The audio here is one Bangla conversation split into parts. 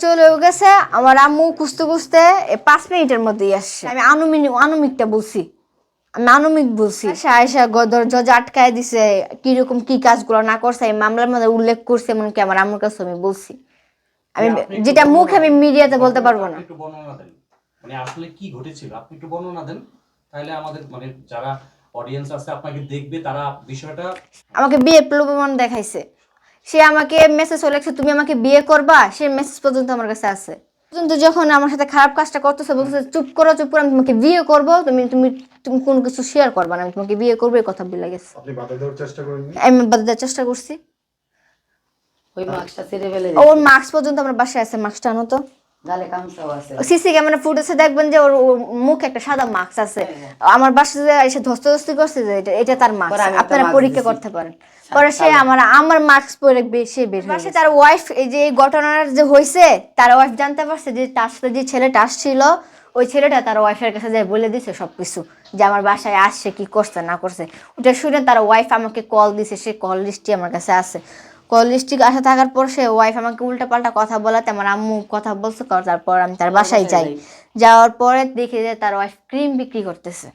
চলেও গেছে। আমার আম্মু খুঁজতে খুঁজতে 5 মিনিটের মধ্যেই আসছে। আমি আনুমিকটা বলছি, আমি আনুমিক বলছি। আয়সা দরজা আটকায় দিছে, কিরকম কি কাজগুলো না করছে এই মামলার মধ্যে উল্লেখ করছে, এমনকি আমার আম্মুর কাছে আমি বলছি। আমি যেটা মুখে আমি মিডিয়াতে বলতে পারবো না। একটু বর্ণনা দেন, মানে আসলে কি ঘটেছিল আপনি একটু বর্ণনা দেন, তাহলে আমাদের মানে যারা অডিয়েন্স আছে আপনাকে দেখবে তারা বিষয়টা। আমাকে বিয়ে প্রলোভন দেখাইছে। সে আমাকে মেসেজ লেখছে তুমি আমাকে বিয়ে করবা, সে মেসেজ পর্যন্ত আমার কাছে আছে। পর্যন্ত যখন আমার সাথে খারাপ কাজটা করতেছে বলতেছে চুপ করো আমি তোমাকে বিয়ে করবো, তুমি তুমি তুমি কোনো কিছু শেয়ার করবা না, আমি তোমাকে বিয়ে করবো, এই কথা বলে গেছে। আপনি বাধা দেওয়ার চেষ্টা করেননি? আমি বাধা দেওয়ার চেষ্টা করছি। ওই মাস্কটা ছিঁড়ে ফেলে ওর মাস্ক পর্যন্ত আমার বাসায় আছে, মাস্কটা আনো তো। গালে কামসাও আছে। সিসি ক্যামেরা ফুটেজে দেখবেন যে ওর মুখে একটা সাদা মাস্ক আছে। আমার বাসায় এসে ধস্তাধস্তি করছে যে এটা তার মাস্ক, আপনারা পরীক্ষা করতে পারেন। পরে সে আমার মাস্ক পরে সে বের হয়েছে। তার ওয়াইফ এই যে ঘটনার যে হয়েছে, তার ওয়াইফ জানতে পারছে যে তার সাথে যে ছেলেটা আসছিল, ওই ছেলেটা তার ওয়াইফের কাছে যায় বলে দিছে সবকিছু, যে আমার বাসায় আসছে, কি করছে না করছে। ওটা শুনে তার ওয়াইফ আমাকে কল দিছে, সে কল লিস্টটি আমার কাছে আছে। কল লিস্টে আসা থাকার পর সে ওয়াইফ আমাকে উল্টা পাল্টা কথা বলাতে আমার আম্মু কথা বলছে, তারপর আমি তার বাসায় যাই। যাওয়ার পরে দেখি যে তার ওয়াইফ ক্রিম বিক্রি করতেছে,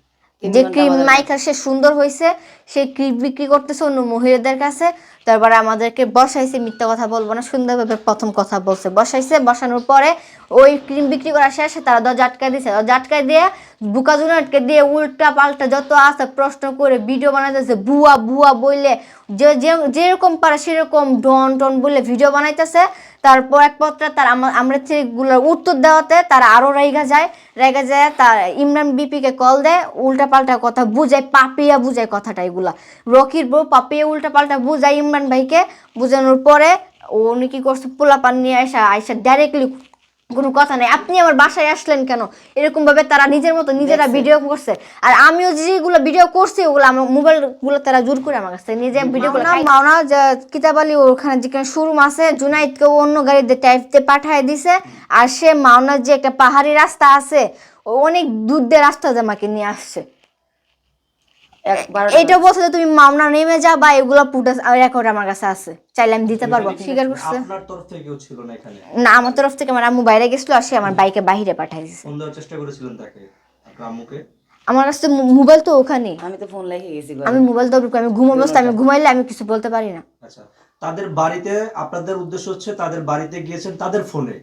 যে ক্রিম মাইকা সে সুন্দর হয়েছে, সেই ক্রিম বিক্রি করতেছে অন্য মহিলাদের কাছে। তারপরে আমাদেরকে বসাইছে, মিথ্যা কথা বলবো না, সুন্দরভাবে প্রথম কথা বলছে, বসাইছে। বসানোর পরে ওই ক্রিম বিক্রি করা শেষে তারা দরজা আটকায় দিয়েছে, দরজা আটকায় দিয়ে বুকাজুনো আটকে দিয়ে উল্টা পাল্টা যত আছে প্রশ্ন করে ভিডিও বানাইতেছে, ভুয়া ভুয়া বললে যেরকম পারে সেরকম ডন টন বলে ভিডিও বানাইতেছে। তারপর এক পত্রে তার আমরা সেগুলোর উত্তর দেওয়াতে তারা আরও রেগা যায় তার ইমরান বিপিকে কল দেয়, উল্টা পাল্টা কথা বুঝায়, পাপিয়া বুঝায় কথাটা। এগুলা রকির বউ পাপিয়া উল্টা পাল্টা বুঝায় ইমরান ভাইকে। বুঝানোর পরে উনি কি করছে, পোলাপান নিয়ে আইসা ডাইরেক্টলি কোনো কথা নেই, আপনি আমার বাসায় আসলেন কেন, এরকম ভাবে তারা নিজের মতো নিজেরা ভিডিও করছে। আর আমিও যেগুলো ভিডিও করছি ওগুলো আমার মোবাইলগুলো তারা জোর করে আমার কাছে নিজে ভিডিও করে। মাওনা কিতাব আলী ওখানে যেখানে শোরুম আছে, জুনাইদকে অন্য গাড়িতে টাইপতে পাঠায় দিছে। আর সে মাওনার যে একটা পাহাড়ি রাস্তা আছে, অনেক দূর দিয়ে রাস্তা আমাকে নিয়ে আসছে। এটা বলছে যে তুমি মামলা নেমে যা, বা এগুলো ফুটেজ রেকর্ড আমার কাছে আছে, চাইলে আমি দিতে পারবো। স্বীকার করছে। আপনার তরফ থেকে কেউ ছিল না এখানে? না, আমার তরফ থেকে আমার আম্মু বাইরে গেছিল, আর সে আমার বাইকে বাইরে পাঠাই দিয়েছে। ফোন দেওয়ার চেষ্টা করেছিলেন তাকে, আপনার আম্মুকে? আমার কাছে মোবাইল তো ওখানে, আমি তো ফোন রেখে গেছি। আমি মোবাইল তো আমি ঘুমাবো, আমি ঘুমাইলে আমি কিছু বলতে পারি না। আচ্ছা, তাদের বাড়িতে আপনাদের উদ্দেশ্য হচ্ছে তাদের বাড়িতে গিয়েছেন তাদের ফোনে?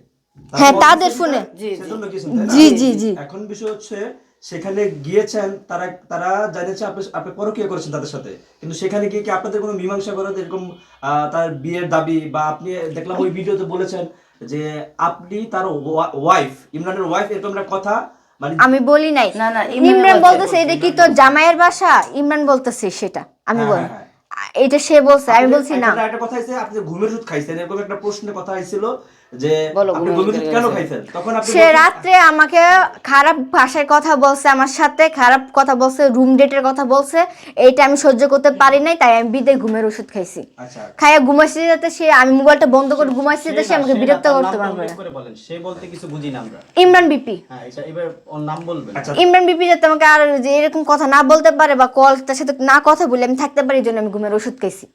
হ্যাঁ, তাদের ফোনে। সেজন্য গিয়েছেন? জি জি জি। এখন বিষয় হচ্ছে সেখানে গিয়েছেন, তারা জানিয়েছে আপনি পরকীয়া করেছেন তাদের সাথে, কিন্তু সেখানে গিয়ে কি আপনাদের কোনো মীমাংসা করা, এরকম তার বিয়ের দাবি, বা আপনি দেখলাম ওই ভিডিওতে বলেছেন যে আপনি তার ওয়াইফ, ইমরানের ওয়াইফ, এরকম একটা কথা মানে আমি বলি নাই। না না, ইমরান বলতেছে এটা কি তোর জামাইয়ের বাসা, ইমরান বলতেছে সেটা আমি বলি, এটা সে বলছে, আমি বলছি না। একটা কথা হইছে আপনি ঘুমের ওষুধ খাইছেন, এরকম একটা প্রশ্নে কথা হইছিল যে আপনি ঘুমের ওষুধ কেন খাইছেন, তখন আপনি সে রাত্রে আমাকে খারাপ ভাষায় কথা বলছে, আমার সাথে খারাপ কথা বলছে, রুম ডেটের কথা বলছে। এইটা আমি সহ্য করতে পারি নাই, তাই আমি বিদে ঘুমের ওষুধ খাইছি। খাইয়া ঘুমাইছি যাতে সে, আমি মোবাইলটা বন্ধ করে ঘুমাইছি যাতে সে আমাকে বিরক্ত করতে পারবে না। সে বলতে কিছু বুঝি না আমরা। ইমরান বিপি। হ্যাঁ, এবার ওর নাম বলবেন। ইমরান বিপি যাতে আমাকে আর যে এরকম কথা না বলতে পারে, বা কল তার সাথে না কথা বলে আমি থাকতে পারি, এই জন্য আমি ঘুমের ওষুধ খাইছি।